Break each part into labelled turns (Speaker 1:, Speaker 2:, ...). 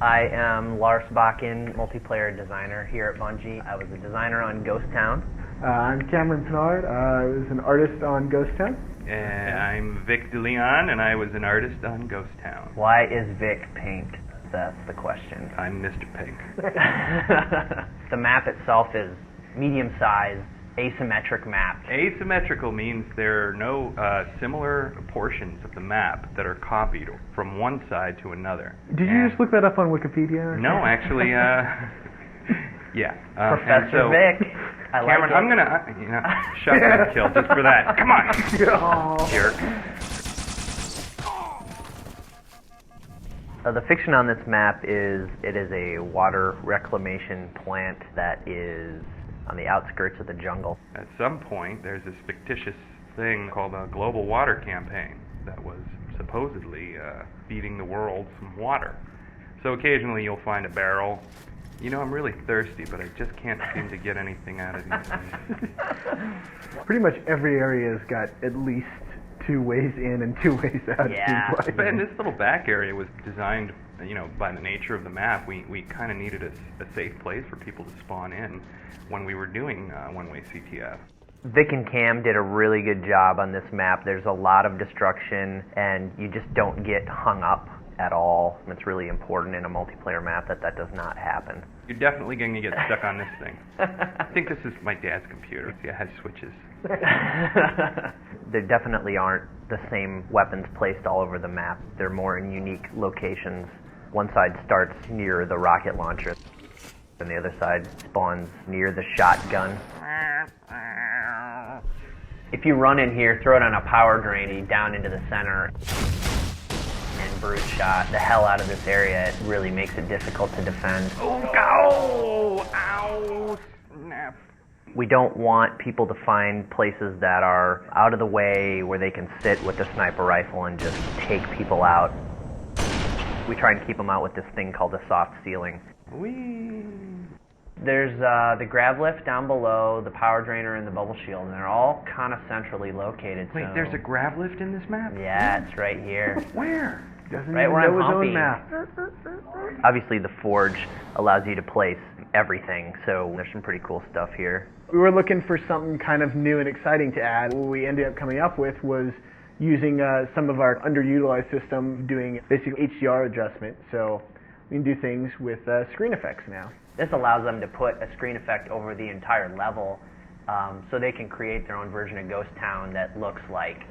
Speaker 1: I am Lars Bakken, multiplayer designer here at Bungie. I was a designer on Ghost Town.
Speaker 2: I'm Cameron Pinard. I was an artist on Ghost Town.
Speaker 3: I'm Vic DeLeon, and I was an artist on Ghost Town.
Speaker 1: Why is Vic pink? That's the question.
Speaker 3: I'm Mr. Pink.
Speaker 1: The map itself is medium-sized, asymmetric map.
Speaker 3: Asymmetrical means there are no similar portions of the map that are copied from one side to another.
Speaker 2: Did you just look that up on Wikipedia?
Speaker 3: No, actually, yeah.
Speaker 1: Professor Vic. I
Speaker 3: Cameron,
Speaker 1: like it.
Speaker 3: I'm gonna, shut that kill just for that. Come on, jerk.
Speaker 1: The fiction on this map is it is a water reclamation plant that is on the outskirts of the jungle.
Speaker 3: At some point, there's this fictitious thing called a global water campaign that was supposedly feeding the world some water. So occasionally you'll find a barrel. You know, I'm really thirsty, but I just can't seem to get anything out of these things.
Speaker 2: Pretty much every area's got at least 2 ways in and 2 ways out.
Speaker 1: Yeah.
Speaker 3: And this little back area was designed, you know, by the nature of the map. We kind of needed a safe place for people to spawn in when we were doing one-way CTF.
Speaker 1: Vic and Cam did a really good job on this map. There's a lot of destruction, and you just don't get hung up at all. It's really important in a multiplayer map that does not happen.
Speaker 3: You're definitely going to get stuck on this thing. I think this is my dad's computer. See, it has switches.
Speaker 1: There definitely aren't the same weapons placed all over the map. They're more in unique locations. One side starts near the rocket launcher, and the other side spawns near the shotgun. If you run in here, throw it on a power drain down into the center, and brute shot the hell out of this area, it really makes it difficult to defend.
Speaker 3: Oh, ow, snap.
Speaker 1: We don't want people to find places that are out of the way where they can sit with a sniper rifle and just take people out. We try and keep them out with this thing called a soft ceiling.
Speaker 3: Whee!
Speaker 1: There's the grav lift down below, the power drainer, and the bubble shield, and they're all kind of centrally located.
Speaker 3: Wait,
Speaker 1: so
Speaker 3: there's a grav lift in this map?
Speaker 1: Yeah, it's right here.
Speaker 3: Where?
Speaker 2: Doesn't
Speaker 1: Right
Speaker 2: even
Speaker 1: where I'm
Speaker 2: know his
Speaker 1: humping.
Speaker 2: own map.
Speaker 1: Obviously, the forge allows you to place everything, so there's some pretty cool stuff here.
Speaker 2: We were looking for something kind of new and exciting to add. What we ended up coming up with was using some of our underutilized system, doing basically HDR adjustment. So we can do things with screen effects now.
Speaker 1: This allows them to put a screen effect over the entire level, so they can create their own version of Ghost Town that looks like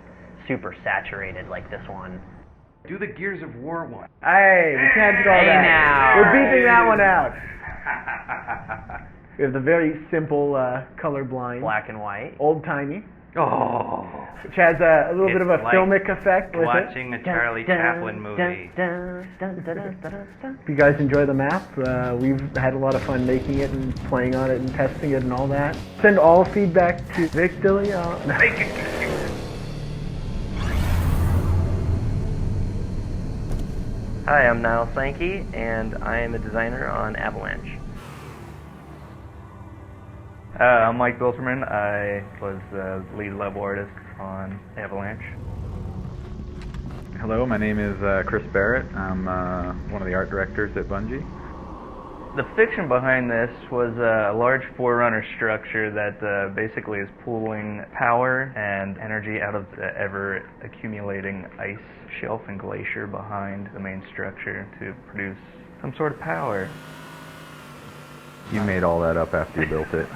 Speaker 1: super saturated like this one.
Speaker 3: Do the Gears of War one.
Speaker 2: Hey, we can't do all
Speaker 1: Hey
Speaker 2: that.
Speaker 1: now.
Speaker 2: We're beeping that one out. We have the very simple colorblind,
Speaker 1: Black and white.
Speaker 2: old-timey,
Speaker 3: Oh.
Speaker 2: which has a little
Speaker 3: It's
Speaker 2: bit of a
Speaker 3: like
Speaker 2: filmic effect with it.
Speaker 3: Watching a Charlie Chaplin movie.
Speaker 2: If you guys enjoy the map, we've had a lot of fun making it and playing on it and testing it and all that. Send all feedback to Vic DeLeon.
Speaker 4: Hi, I'm Niall Sankey, and I am a designer on Avalanche. I'm Mike Bilterman. I was the lead level artist on Avalanche.
Speaker 5: Hello, my name is Chris Barrett. I'm one of the art directors at Bungie.
Speaker 4: The fiction behind this was a large forerunner structure that basically is pooling power and energy out of the ever-accumulating ice shelf and glacier behind the main structure to produce some sort of power.
Speaker 5: You made all that up after you built it.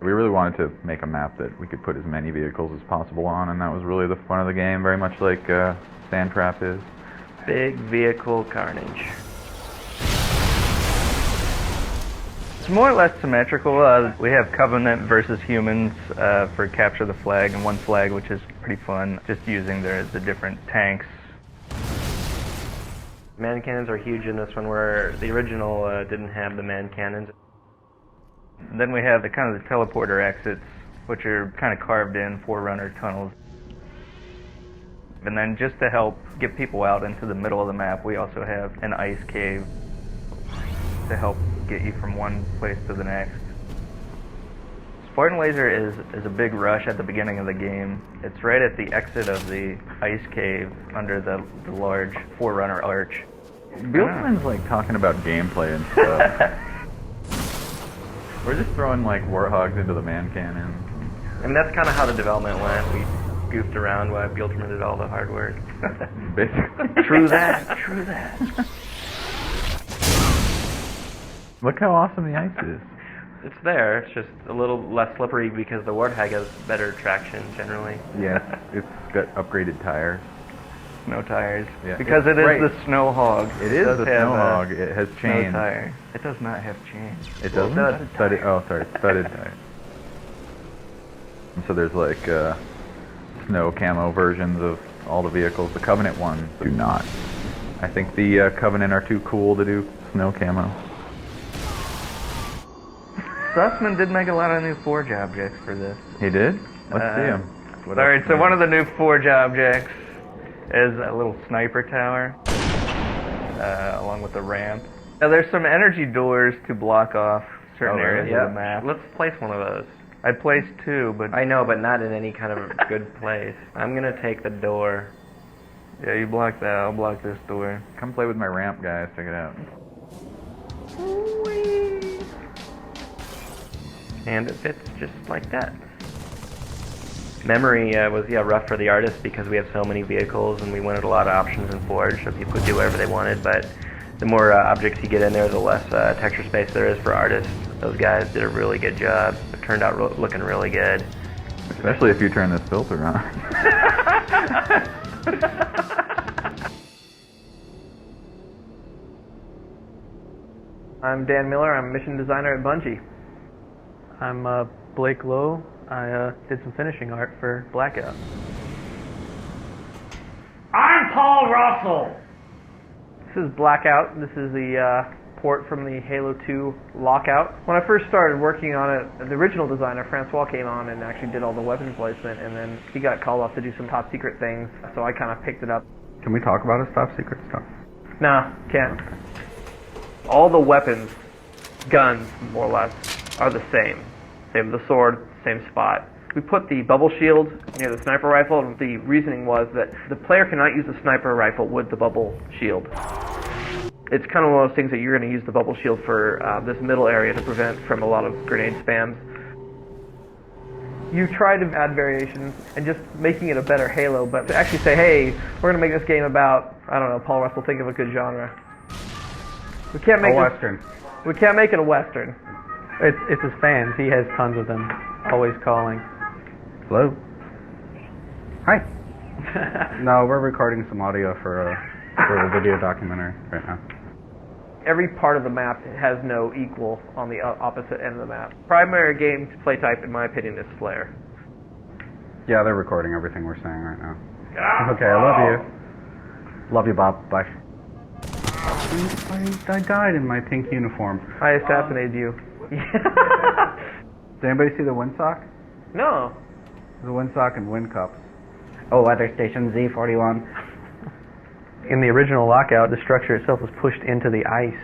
Speaker 5: We really wanted to make a map that we could put as many vehicles as possible on, and that was really the fun of the game, very much like Sand Trap is.
Speaker 4: Big vehicle carnage. It's more or less symmetrical. We have Covenant versus humans for Capture the Flag, and one flag, which is pretty fun, just using the different tanks. Man cannons are huge in this one, where the original didn't have the man cannons. Then we have the kind of the teleporter exits, which are kind of carved in Forerunner tunnels. And then just to help get people out into the middle of the map, we also have an ice cave to help get you from one place to the next. Spartan Laser is a big rush at the beginning of the game. It's right at the exit of the ice cave under the large Forerunner arch.
Speaker 5: Bieltman's like talking about gameplay and stuff. We're just throwing like warthogs into the man cannon.
Speaker 4: And that's kind of how the development went. We goofed around while Bieltman did all the hard work.
Speaker 5: Basically.
Speaker 4: True that. True that.
Speaker 5: Look how awesome the ice is.
Speaker 4: It's there. It's just a little less slippery because the Warthog has better traction generally.
Speaker 5: Yes, it's got upgraded tires.
Speaker 4: No tires.
Speaker 5: Yeah,
Speaker 4: Because it is
Speaker 5: right.
Speaker 4: the Snow Hog.
Speaker 5: It is
Speaker 4: does
Speaker 5: the
Speaker 4: have,
Speaker 5: Snow Hog. It has
Speaker 4: No
Speaker 5: chains.
Speaker 4: tire. It does not have chains.
Speaker 5: It doesn't?
Speaker 4: Studded
Speaker 5: Studded,
Speaker 4: tire.
Speaker 5: oh, sorry, studded tires. And so there's like snow camo versions of all the vehicles. The Covenant ones do not. I think the Covenant are too cool to do snow camo.
Speaker 4: Sussman did make a lot of new Forge objects for this.
Speaker 5: He did? Let's see him.
Speaker 4: Alright, so one of the new Forge objects is a little sniper tower, along with the ramp. Now, there's some energy doors to block off certain areas of the map. Let's place one of those. I placed 2, but... I know, but not in any kind of good place. I'm gonna take the door. Yeah, you block that, I'll block this door.
Speaker 5: Come play with my ramp, guys. Check it out.
Speaker 4: And it fits just like that. Memory was rough for the artists because we have so many vehicles and we wanted a lot of options in Forge so people could do whatever they wanted, but the more objects you get in there, the less texture space there is for artists. Those guys did a really good job. It turned out looking really good.
Speaker 5: Especially if you turn this filter on.
Speaker 6: I'm Dan Miller. I'm a mission designer at Bungie.
Speaker 7: I'm Blake Lowe. I did some finishing art for Blackout.
Speaker 6: I'm Paul Russell. This is Blackout. This is the port from the Halo 2 Lockout. When I first started working on it, the original designer, Francois, came on and actually did all the weapon placement, and then he got called off to do some top secret things, so I kind of picked it up.
Speaker 8: Can we talk about his top secret stuff?
Speaker 6: Nah, can't. All the weapons, guns, more or less, are the same. Same the sword, same spot. We put the bubble shield near the sniper rifle, and the reasoning was that the player cannot use the sniper rifle with the bubble shield. It's kind of one of those things that you're going to use the bubble shield for this middle area to prevent from a lot of grenade spams. You try to add variations and just making it a better Halo, but to actually say, hey, we're going to make this game about, I don't know, Paul Russell, think of a good genre. We can't make
Speaker 8: Western.
Speaker 6: We can't make it a Western.
Speaker 7: It's his fans. He has tons of them, always calling.
Speaker 8: Hello. Hi. No, we're recording some audio for a video documentary right now.
Speaker 6: Every part of the map has no equal on the opposite end of the map. Primary game play type, in my opinion, is Slayer.
Speaker 8: Yeah, they're recording everything we're saying right now. Okay, I love you. Love you, Bob. Bye. I died in my pink uniform.
Speaker 6: I assassinated you.
Speaker 8: Did anybody see the windsock?
Speaker 6: No.
Speaker 8: The windsock and wind cups.
Speaker 9: Oh, weather station Z41.
Speaker 7: In the original Lockout, the structure itself was pushed into the ice.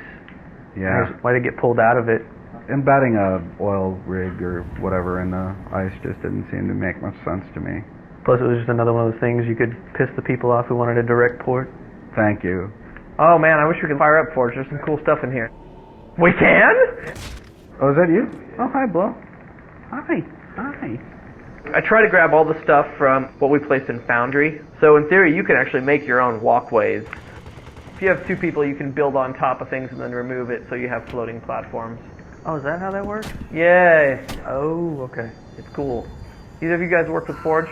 Speaker 8: Yeah.
Speaker 7: Why did it get pulled out of it?
Speaker 8: Embedding a oil rig or whatever in the ice just didn't seem to make much sense to me.
Speaker 7: Plus, it was just another one of those things you could piss the people off who wanted a direct port.
Speaker 8: Thank you.
Speaker 6: Oh man, I wish we could fire up Forge. There's some cool stuff in here. We can?
Speaker 8: Oh, is that you? Oh, hi, Blow. Hi. Hi.
Speaker 6: I try to grab all the stuff from what we placed in Foundry. So in theory, you can actually make your own walkways. If you have 2 people, you can build on top of things and then remove it so you have floating platforms.
Speaker 7: Oh, is that how that works?
Speaker 6: Yay!
Speaker 7: Oh, okay.
Speaker 6: It's cool. Either of you guys work with Forge?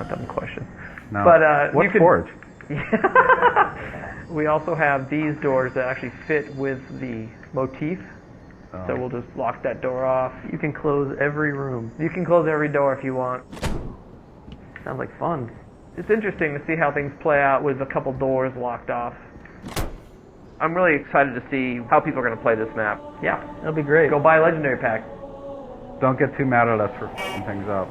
Speaker 6: Dumb question.
Speaker 8: No.
Speaker 6: But
Speaker 8: What's
Speaker 6: you can...
Speaker 8: Forge?
Speaker 6: We also have these doors that actually fit with the motif.
Speaker 8: Oh.
Speaker 6: So we'll just lock that door off.
Speaker 7: You can close every room.
Speaker 6: You can close every door if you want.
Speaker 7: Sounds like fun.
Speaker 6: It's interesting to see how things play out with a couple doors locked off. I'm really excited to see how people are going to play this map. Yeah,
Speaker 7: That'll be great.
Speaker 6: go buy a Legendary Pack.
Speaker 8: Don't get too mad at us for f***ing things up.